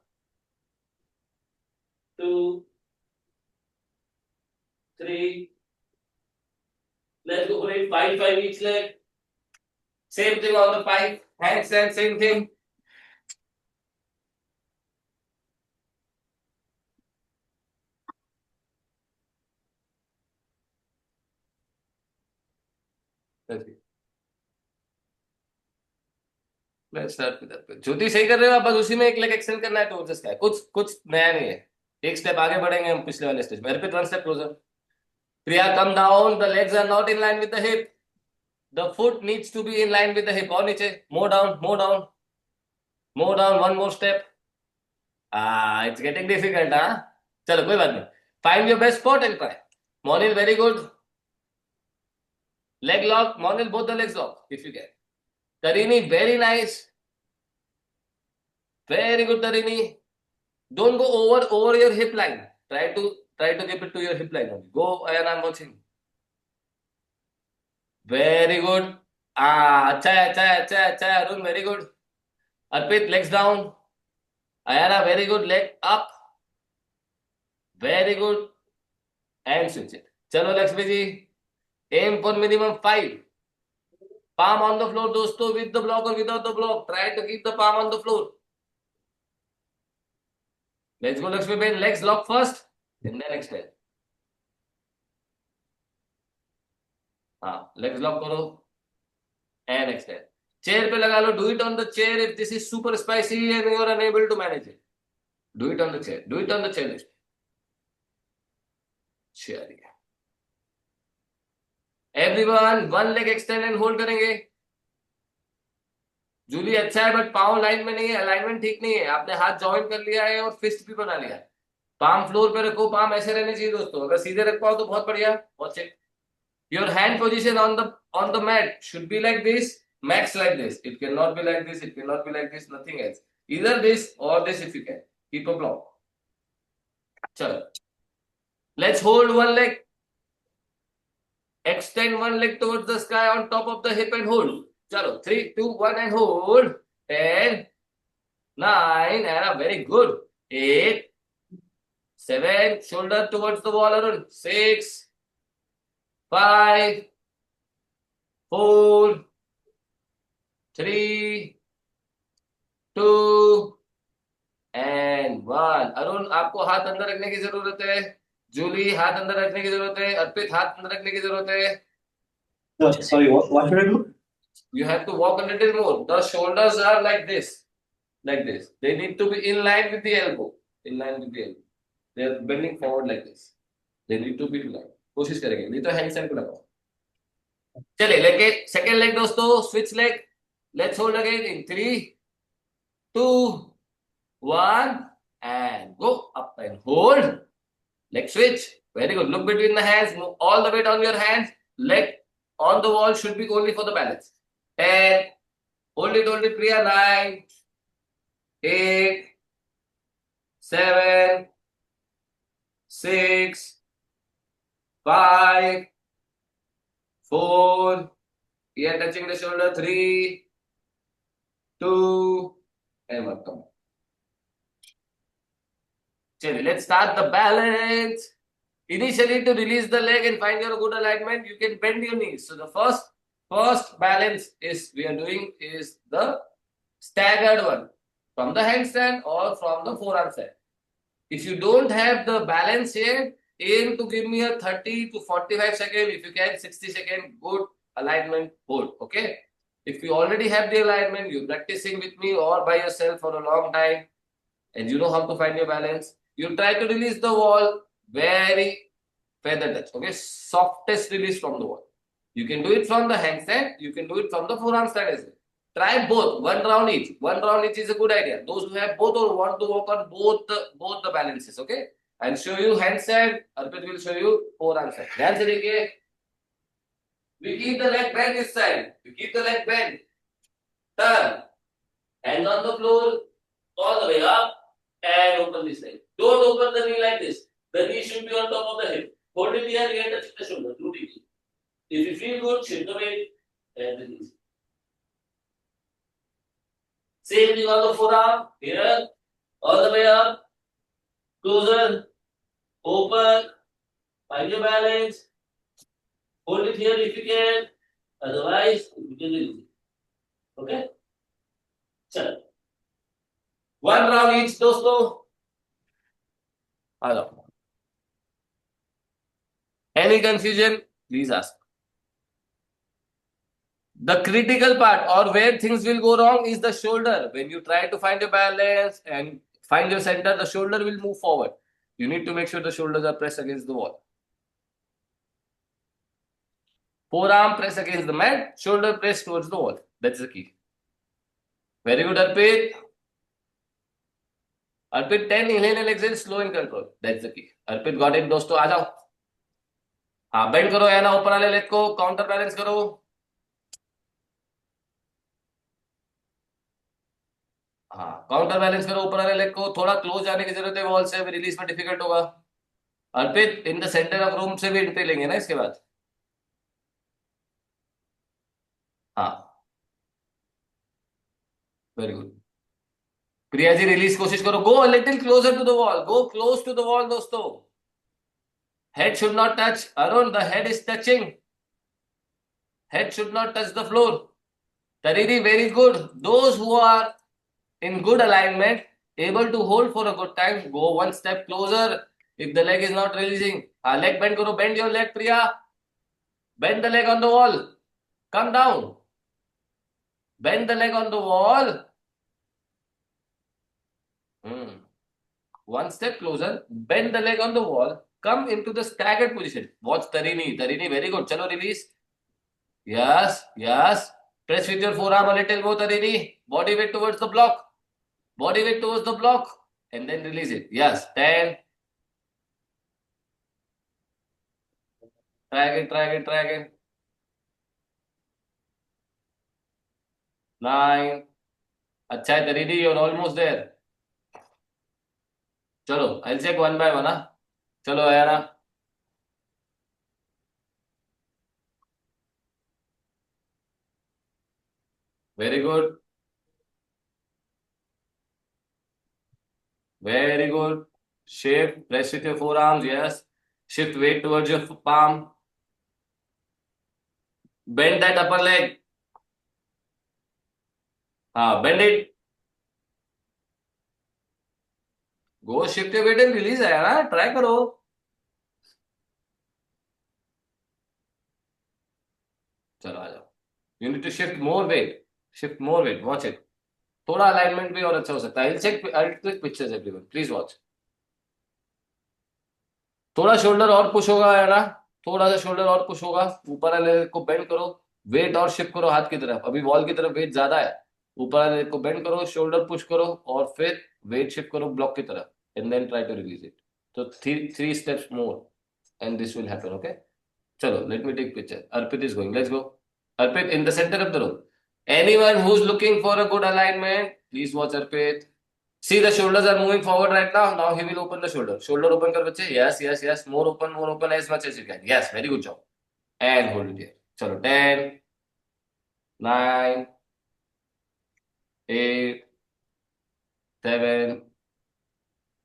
2, 5 each leg. Same thing on the 5. Handstand, same thing. Let's start with that. ज्योति सही कर रहे हो आप, बस उसी में एक leg extend करना है तो जस्ट है, कुछ कुछ नया नहीं है। एक स्टेप आगे बढ़ेंगे हम पिछले वाले स्टेज में। Repeat one step closer. Priya come down, the legs are not in line with the hip, the foot needs to be in line with the hip. और नीचे, more down, more down, more down, one more step. It's getting difficult. चलो कोई बात नहीं, find your best spot and try. Monil very good, leg lock, Monil both the legs lock if you can. Tarini very nice, very good Tarini. Don't go over your hip line, try to keep it to your hip line only. Go Ayan, I'm watching. Very good. अच्छा है Arun, very good. Arpit, legs down. Ayana, very good, leg up, very good, and switch it. चलो Lakshmi ji, aim for minimum 5. Palm on the floor दोस्तों, with the block or without the block. Try to keep the palm on the floor. Let's go Lakshmi Ben. Legs lock first and then extend. Legs lock करो and extend. Chair पे लगा लो. Do it on the chair if this is super spicy and you are unable to manage it. Do it on the chair. Do it on the chair. Chair. Everyone, one leg extend and hold करेंगे। जूली अच्छा है but पाँव line में नहीं है, alignment ठीक नहीं है। आपने हाथ जॉइन कर लिया है और फिस्ट भी बना लिया है। पाम फ्लोर पे रखो, पाम ऐसे रहने चाहिए दोस्तों। अगर सीधे रख पाओ तो बहुत बढ़िया। Watch it. Your hand position on the mat should be like this, max like this. It can not be like this, it can not be like this, nothing else. Either this or this if you can. Keep a block. चलो, let's hold one leg, extend one leg towards the sky on top of the hip and hold. Chalo, 3, 2, 1 and hold. 10, 9, and very good. 8, 7, shoulder towards the wall, Arun. 6, 5, 4, 3, 2, and 1. Arun, आपको हाथ अंदर रखने की जरूरत है। जूली, हाथ अंदर रखने की जरूरत है। अर्पित, हाथ अंदर रखने की जरूरत है। Sorry, what should I do? You have to walk a little more. The shoulders are like this, like this. They need to be in line with the elbow, in line with the elbow. They are bending forward like this. They need to be in line. कोशिश करेंगे, नहीं तो hand stand को लगाओ। चलिए, लेके second leg दोस्तों, switch leg. Let's hold again in 3, 2, 1 and go up and hold. Leg switch. Very good. Look between the hands. Move all the weight on your hands. Leg on the wall should be only for the balance. 10. Hold it, Priya. 9, 8, 7, 6, 5, 4. Here touching the shoulder. 3, 2, and 1. Come on. Let's start the balance. Initially, to release the leg and find your good alignment, you can bend your knees. So the first balance we are doing is the staggered one, from the handstand or from the forearm side. If you don't have the balance yet, aim to give me a 30 to 45 second, if you can 60 second, good alignment hold. Okay. If you already have the alignment, you're practicing with me or by yourself for a long time, and you know how to find your balance, you try to release the wall very feather touch. Okay, softest release from the wall. You can do it from the handstand, you can do it from the forearm side as well. Try both, one round each. One round each is a good idea. Those who have both or want to work on both the balances. Okay, I'll show you handstand. Arpit will show you forearm side. ध्यान से देखिए. We keep the leg bent this side. We keep the leg bent. Turn. Hands on the floor, all the way up, and open this leg. Don't open the knee like this. The knee should be on top of the hip. Hold it here, and touch the shoulder. Do it. If you feel good, shift the weight and release. Same thing on the forearm. Here, all the way up, closer, open, find your balance. Hold it here if you can. Otherwise, you can release it. Okay? चलो. One round each, दोस्तों. आ जाओ. Any confusion? Please ask. The critical part or where things will go wrong is the shoulder. When you try to find your balance and find your center, the shoulder will move forward. You need to make sure the shoulders are pressed against the wall. Forearm press against the mat, shoulder press towards the wall. That's the key. Very good, Arpit. Arpit, 10 inhale and exhale, slow and control. That's the key. Arpit got it, दोस्तों आ जाओ. हाँ bend करो या ना ऊपर वाले leg को काउंटर बैलेंस करो. हाँ काउंटर बैलेंस करो ऊपर वाले लेग को. थोड़ा क्लोज जाने की जरूरत है वॉल से, रिलीज में डिफिकल्ट होगा. Arpit in the center of room से भी एंट्री लेंगे ना इसके बाद. हाँ very good. Priya ji release कोशिश करो. Go a little closer to the wall. Go close to the wall दोस्तों. Head should not touch. Arun the head is touching. Head should not touch the floor. Tariri, very good. Those who are in good alignment, able to hold for a good time, go one step closer if the leg is not releasing. Leg bend karo. Bend your leg, Priya. Bend the leg on the wall. Come down. Bend the leg on the wall. One step closer. Bend the leg on the wall. Come into the staggered position. Watch Tarini. Tarini, very good. Chalo, release. Yes, yes. Press with your forearm a little more, Tarini. Body weight towards the block. Body weight towards the block. And then release it. Yes, 10. Try again, try again, try again. 9. अच्छा है Tarini, you're almost there. चलो, I'll check one by one. चलो Ayana. Very good. Very good. Shift. Press with your forearms. Yes. Shift weight towards your palm. Bend that upper leg. Bend it. Go shift your weight and release. Try करो. चलो आ जाओ. You need to shift more weight. Shift more weight. Watch it. थोड़ा alignment भी और अच्छा हो सकता है. I'll click pictures everyone. Please watch. थोड़ा शोल्डर और पुश होगा है ना. थोड़ा सा शोल्डर और पुश होगा. ऊपर वाले को बेंड करो. वेट और शिफ्ट करो हाथ की तरफ. अभी वॉल की तरफ वेट ज्यादा है. ऊपर वाले को बेंड करो, शोल्डर पुश करो और फिर वेट शिफ्ट करो ब्लॉक की तरफ. And then try to release it. तो three steps more and this will happen. Okay चलो let me take picture. Arpit is going. Let's go. Arpit in the center of the room. Anyone who's looking for a good alignment, please watch Arpit. See the shoulders are moving forward right now. Now he will open the shoulder. Shoulder open kar bache. Yes, yes, yes. More open as much as you can. Yes, very good job. And hold it here. Chalo 10, 9, 8, 7,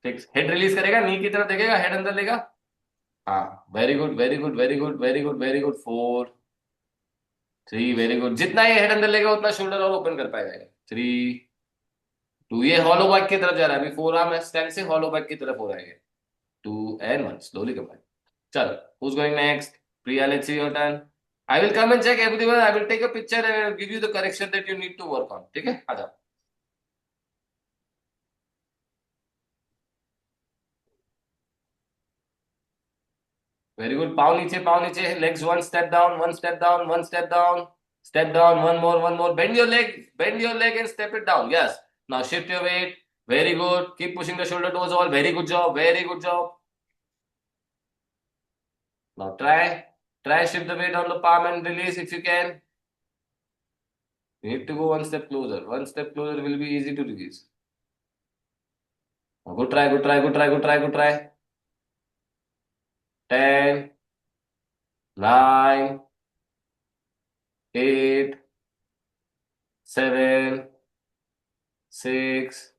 6. Head release करेगा. Knee की तरफ देखेगा. Head अंदर लेगा. Very good, very good, very good, very good, very good. 4, 3, very good. जितना ये head अंदर लेगा उतना शोल्डर और ओपन कर पाएगा. 3, 2. ये हॉलो बैक की तरफ जा रहा है. अभी फोरआर्म स्टैंड से हॉलो बैक की तरफ हो रहा है. 2 and 1. Slowly combine. चलो who's going next? Priya, let's see your turn. I will come and check everyone. I will take a picture and I will give you the correction that you need to work on. ठीक है आ जाओ. Very good. पाँव नीचे. Legs one step down, one step down, one step down. Step down. One more. Bend your leg and step it down. Yes. Now shift your weight. Very good. Keep pushing the shoulder towards the wall. Very good job. Now try shift the weight on the palm and release if you can. You need to go one step closer. One step closer will be easy to release. Now good try. 10, 9, 8, 7, 6,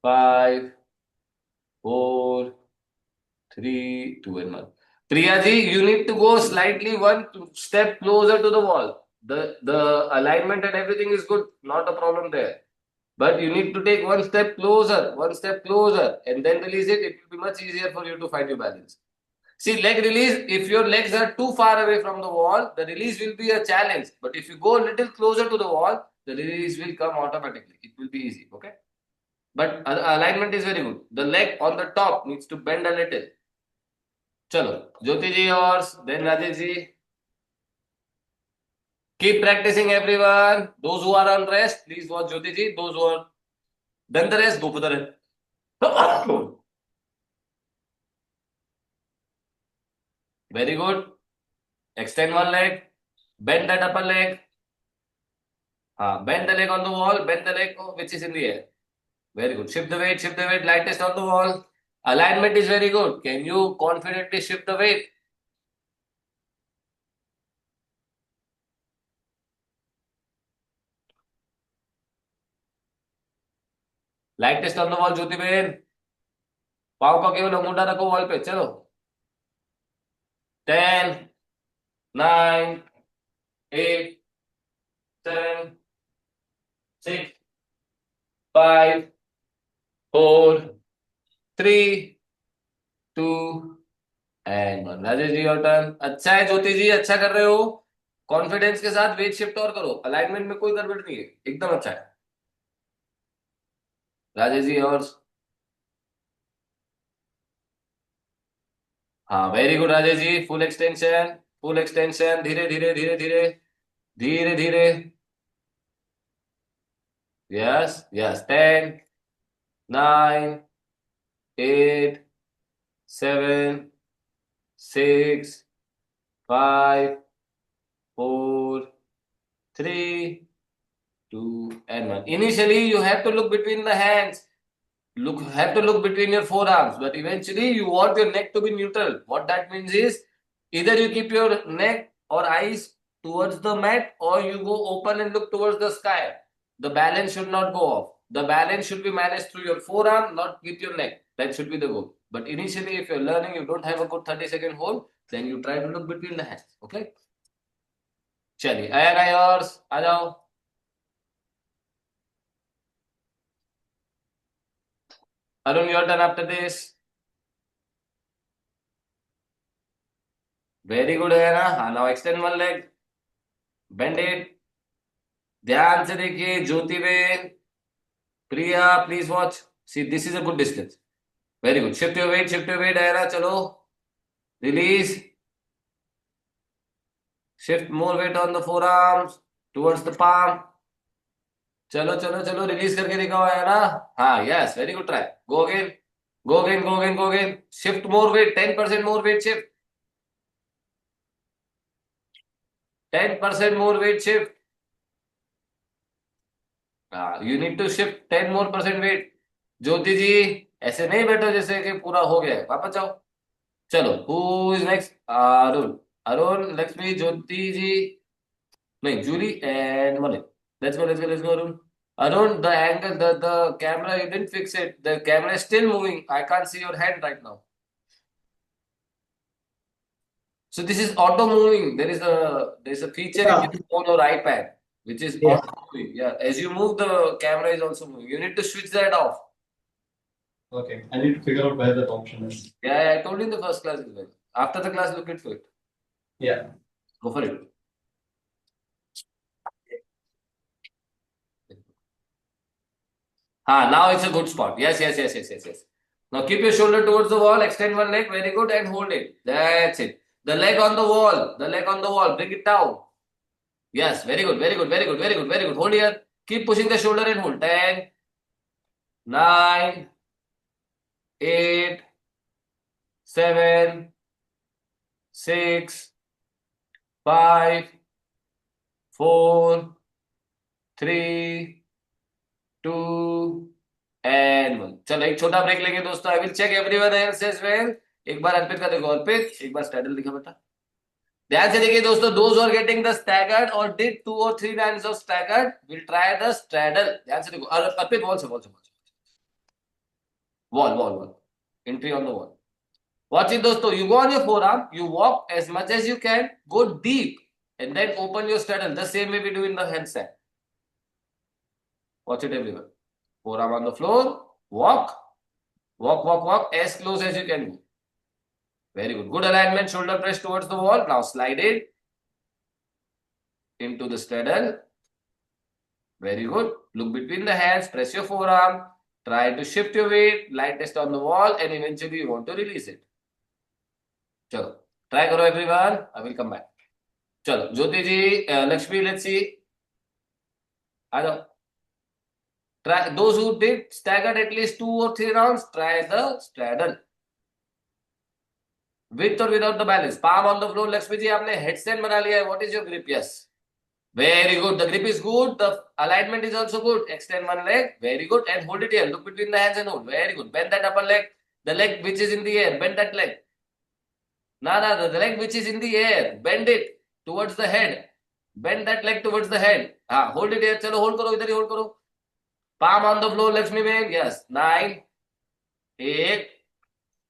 5, 4, 3, 2 and 1. Priya ji, you need to go slightly one step closer to the wall. the alignment and everything is good, not a problem there. But you need to take one step closer, and then release it. It will be much easier for you to find your balance. See, leg release, if your legs are too far away from the wall, the release will be a challenge. But if you go a little closer to the wall, the release will come automatically. It will be easy, okay? But alignment is very good. The leg on the top needs to bend a little. Chalo, Jyoti ji, yours, then Rajesh ji. Keep practicing, everyone. Those who are on rest, please watch Jyoti ji. Those who are done the rest, go for the rest. Very good. Extend one leg. Bend that upper leg. Bend the leg on the wall. Bend the leg which is in the air. Very good. Shift the weight. Lightest on the wall. Alignment is very good. Can you confidently shift the weight? Lightest on the wall, Jyoti Ben. पाव का केवल अंगूठा रखो wall पे. चलो. 10, 9, 8, 7, 6, 5, 4, 3, 2 and 1. Rajesh ji your turn. अच्छा है ज्योति जी, अच्छा कर रहे हो. कॉन्फिडेंस के साथ वेट शिफ्ट और करो. अलाइनमेंट में कोई गड़बड़ नहीं है, एकदम अच्छा है. राजेश जी और. हाँ very good Rajesh ji. Full extension. धीरे धीरे धीरे धीरे धीरे धीरे. Yes yes. 10, 9, 8, 7, 6, 5, 4, 3, 2 and 1. Initially you have to look between the hands. Have to look between your forearms, but eventually you want your neck to be neutral. What that means is either you keep your neck or eyes towards the mat, or you go open and look towards the sky. The balance should not go off. The balance should be managed through your forearm, not with your neck. That should be the goal. But initially, if you're learning, you don't have a good 30-second hold, then you try to look between the hands. Okay? चलिए, आएगा yours. आ जाओ. Arun, your turn after this. Very good है ना. Now extend one leg. Bend it. ध्यान से देखिए. Jyoti ben, Priya, please watch. See, this is a good distance. Very good. Shift your weight. Aira, chalo. Release. Shift more weight on the forearms towards the palm. चलो. Release करके दिखाओ आयरा. हाँ, yes. Very good try. Go again. Shift more weight. 10% more weight shift. 10% more weight shift. You need to shift 10 more % weight. ज्योति जी, ऐसे नहीं बैठो जैसे कि पूरा हो गया है. वापस जाओ. चलो. Who is next? Arun, Lakshmi, Jyoti ji. No, Julie and Malik. Let's go, Arun. Arun, the angle, the camera, you didn't fix it. The camera is still moving. I can't see your hand right now. So this is auto moving. There's a feature in your phone or iPad which is auto moving. Yeah, as you move, the camera is also moving. You need to switch that off. Okay, I need to figure out where that option is. Yeah, I told you in the first class as well. After the class, look into it. Yeah. Go for it. Now it's a good spot. Yes. Now keep your shoulder towards the wall. Extend one leg. Very good. And hold it. That's it. The leg on the wall. Bring it down. Yes. Very good. Hold here. Keep pushing the shoulder and hold. 10, 9, 8, 7, 6, 5, 4, 3, 2 and 1. चलो एक छोटा break लेंगे दोस्तों. I will check everyone else as well. एक बार अर्पित का देखो. अर्पित, एक बार स्टैडल दिखा बेटा. ध्यान से देखिए दोस्तों. Those who are getting the staggered or did 2 or 3 rounds of staggered will try the straddle. ध्यान से देखो. अर्पित wall से. Wall. Entry on the wall. Watch it दोस्तों. You go on your forearm. You walk as much as you can. Go deep. and then open your straddle the same way we do in the handstand. Watch it, everyone. Forearm on the floor. Walk. Walk, walk, walk as close as you can go. Very good. Good alignment. Shoulder press towards the wall. Now slide it into the straddle. Very good. Look between the hands. Press your forearm. Try to shift your weight. Light test on the wall, and eventually you want to release it. Chalo. Try karo, everyone. I will come back. Chalo. Jyoti ji, Lakshmi, let's see. Try those who did staggered at least 2 or 3 rounds. Try the straddle. With or without the balance. Palm on the floor. Lakshmi ji, आपने headstand बना लिया है. What is your grip? Yes. Very good. The grip is good. The alignment is also good. Extend one leg. Very good. And hold it here. Look between the hands and hold. Very good. Bend that upper leg. The leg which is in the air. Bend that leg. No. The leg which is in the air. Bend it towards the head. Bend that leg towards the head. Hold it here. Chalo, hold karo. Idhar hi hold karo. Palm on the floor. Lakshmi Ben. Yes. 9, 8,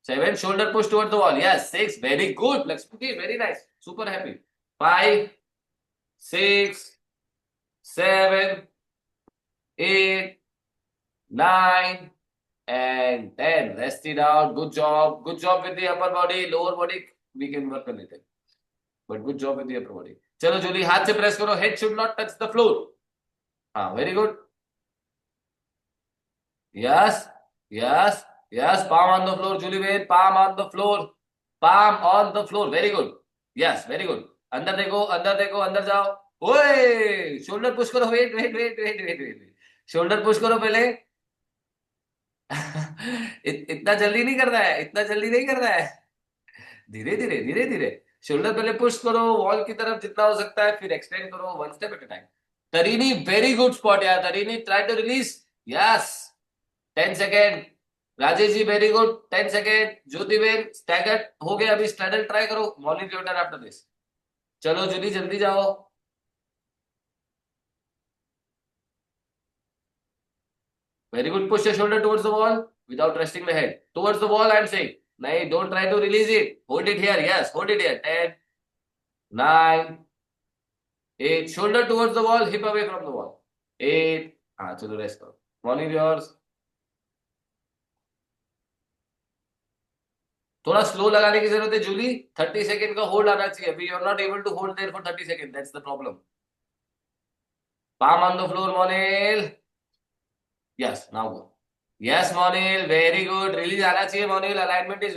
7. Shoulder push towards the wall. Yes. 6. Very good. Lakshmi. Very nice. Super happy. 5, 6, 7, 8, 9, and 10. Rest it out. Good job. Good job with the upper body. Lower body, we can work on it. But good job with the upper body. Chalo, Julie, हाथ से press करो. Head should not touch the floor. Very good. Yes. Palm on the floor, Julie Wade. Palm on the floor. Palm on the floor. Very good. Yes, very good. अंदर देखो, अंदर जाओ. ओए, shoulder push करो. Wait. Shoulder push करो पहले. इतना जल्दी नहीं करना है. धीरे. शोल्डर पहले पुश करो वॉल की तरफ जितना हो सकता है, फिर एक्सटेंड करो. 1 step at a time. Tarini, very good spot यार. Tarini, try to release. Yes. 10 seconds. Rajesh ji, very good. 10 seconds. Jyoti Ben, staggered हो गया. अभी straddle try करो. Morning your turn after this. चलो जुली, जल्दी जाओ. Very good. Push your shoulder towards the wall without resting the head. Towards the wall, I am saying. No, don't try to release it. Hold it here. Yes, hold it here. 10, 9, 8. Shoulder towards the wall, hip away from the wall. 8. चलो rest करो. Morning yours. थोड़ा slow लगाने की जरूरत है Jully. 30 second का hold आना चाहिए. अभी you are not able to hold there for 30 second. That's the problem. Palm on the floor, Monil. Yes, now go. Yes Monil, very good. Release आना चाहिए Monil. Alignment is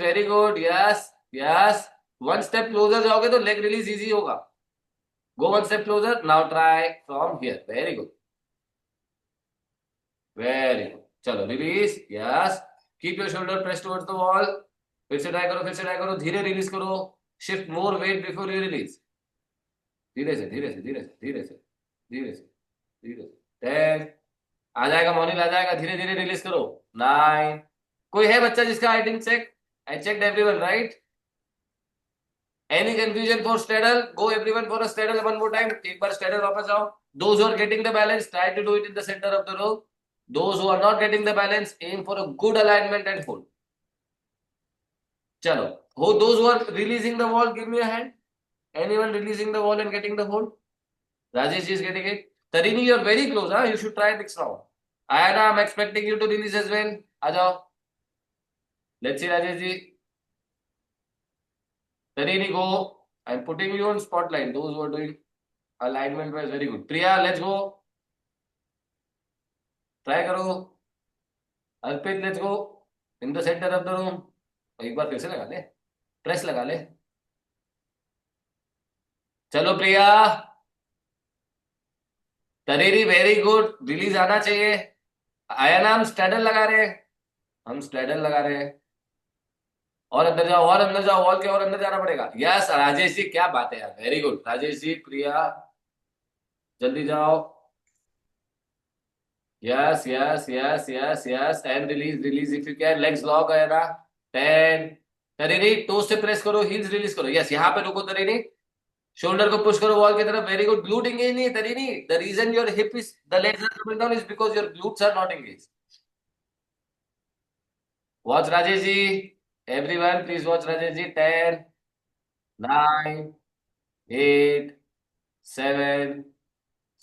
very good. Yes. 1 step closer जाओगे तो leg release easy होगा. Go 1 step closer. Now try from here. Very good. चलो release. Yes. Keep your shoulder pressed towards the wall. फिर से try करो. धीरे रिलीज करो. Shift more weight before you release. धीरे से. 10. आ जाएगा मोनिल, आ जाएगा. धीरे रिलीज करो. 9. कोई है बच्चा जिसका I didn't check? I checked everyone, right? Any confusion for straddle? Go everyone for a straddle one more time. एक बार straddle वापस जाओ. Those who are getting the balance, try to do it in the center of the row. Those who are not getting the balance, aim for a good alignment and hold. Chalo. Those who are releasing the wall, give me a hand. Anyone releasing the wall and getting the hold? Rajesh is getting it. Tarini, you are very close. You should try next round. Ayana, I'm expecting you to release as well. Ajao. Let's see, Rajesh ji. Tarini, go. I'm putting you on spotlight. Those who are doing alignment was very good. Priya, let's go. Try करो. Arpit, let's go. In the center of the room. एक बार फिर से लगा ले. Press लगा ले. चलो प्रिया. तरीरी, वेरी गुड. रिलीज आना चाहिए. आयना, हम स्ट्रैडल लगा रहे हैं. और अंदर जाओ. वॉल के और अंदर जाना पड़ेगा. यस राजेश जी, क्या बात है यार. Very good Rajesh ji. प्रिया, जल्दी जाओ. Yes. And release if you can. Legs lock है ना. 10. तरीनी, टोस से प्रेस करो. हील्स रिलीज करो. यस, यहाँ पे रुको तरीनी. शोल्डर को पुश करो वॉल की तरफ. Very good. ग्लूट एंगेज नहीं तरीनी. The reason your hip is, the legs are coming down is because your glutes are not engaged. Watch Rajesh ji. Everyone, please watch Rajesh ji. 10, 9, 8, 7,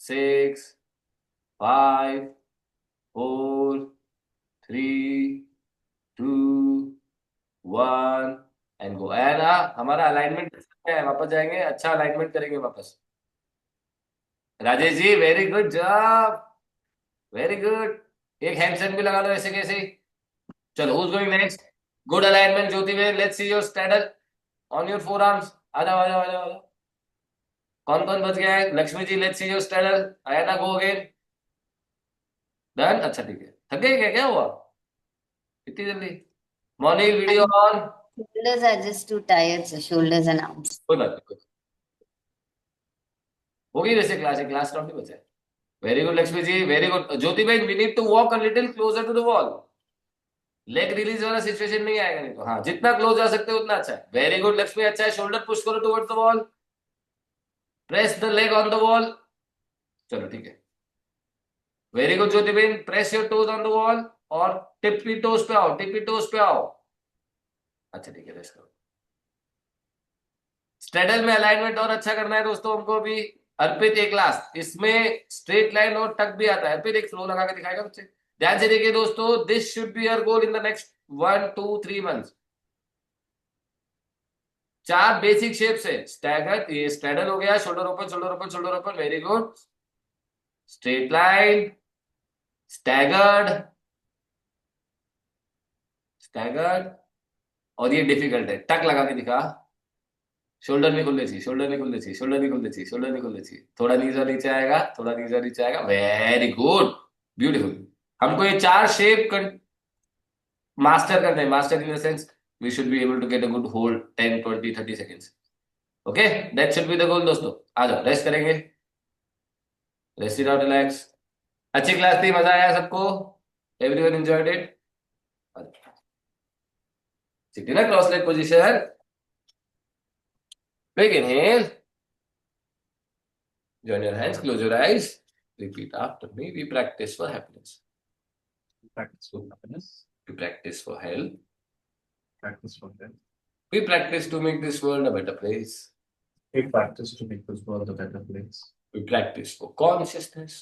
6, 5, 4, 3, 2, 1 and go. And हमारा alignment क्या है, वापस जाएंगे, अच्छा alignment करेंगे वापस। Rajesh ji very good job, very good. एक handset भी लगा लो ऐसे कैसे। चलो who's going next? Good alignment ज्योति में, let's see your straddle on your forearms। आ जाओ आ जाओ आ जाओ आ जाओ। कौन कौन बच गया है? Lakshmi ji let's see your straddle। आयना गो अगेन। डन, अच्छा ठीक है। थक गए क्या, क्या हुआ इतनी जल्दी? Morning video on. Shoulders are just too tired, so shoulders and arms. कोई बात नहीं, हो गई वैसे क्लास, एक क्लास राउंड ही बचा है। Very good Lakshmi ji, very good Jyoti भाई। We need to walk a little closer to the wall. Leg release वाला सिचुएशन नहीं आएगा, नहीं तो हाँ जितना क्लोज जा सकते हो उतना अच्छा है। वेरी गुड लक्ष्मी, अच्छा है। शोल्डर पुश करो towards the wall, press the leg on the wall. चलो ठीक है, very good Jyoti Ben, press your toes on the wall और टिपी टोज पे आओ, टिपी टोज पे आओ। अच्छा ठीक है, रेस्ट करो। स्ट्रेडल में अलाइनमेंट और अच्छा करना है दोस्तों हमको अभी। अर्पित एक लास्ट, इसमें स्ट्रेट लाइन और टक भी आता है। अर्पित एक फ्लो लगा के दिखाएगा बच्चे, ध्यान से देखिए दोस्तों। This should be your goal in the next 1, 2, 3 months. 4 basic shapes है। स्टैगर, ये स्ट्रेडल हो गया, shoulder open shoulder open shoulder open, very good. Straight line, staggered, staggered, और ये डिफिकल्ट है, टक लगा के दिखा। शोल्डर नहीं खुलने चाहिए, शोल्डर नहीं खुलने चाहिए, शोल्डर नहीं खुलने चाहिए, शोल्डर नहीं खुलने चाहिए। थोड़ा नीचे नीचे आएगा, थोड़ा नीचे नीचे आएगा, वेरी गुड, ब्यूटीफुल। हमको ये 4 शेप मास्टर करने हैं। Master in the sense we should be able to get a good hold 10, 20, 30 seconds. Okay, that should be the goal दोस्तों। आ जाओ, रेस्ट करेंगे, रेस्ट इट आउट, रिलैक्स। अच्छी क्लास थी, मजा आया सबको? Everyone enjoyed it? ठीक है ना, cross leg position. Big inhale. Join your hands, close your eyes. Repeat after me. We practice for happiness. Practice for happiness. We practice for health. Practice for health. We practice to make this world a better place. We practice to make this world a better place. We practice for consciousness.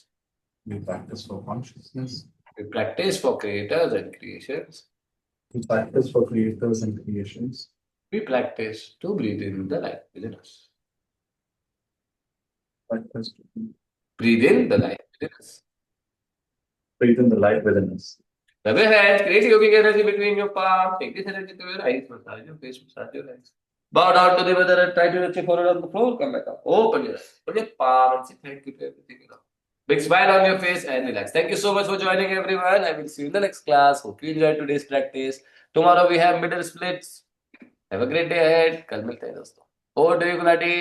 We practice for consciousness. We practice for creators and creations. We practice for creators and creations. We practice to breathe in the light within us. Practice to Breathe in the light within us. breathe in the light within us. Rub your hands, create yogic energy between your palms. Take this energy to your eyes, massage your face, massage your eyes. Bow down to the weather and try to reach your forehead on the floor. Come back up. Open your eyes. Put your palm and say thank you to everything you know. Big smile on your face and relax. Thank you so much for joining, everyone. I will see you in the next class. Hope you enjoyed today's practice. Tomorrow we have middle splits. Have a great day ahead. कल मिलते हैं दोस्तों। Over to you, Gulati.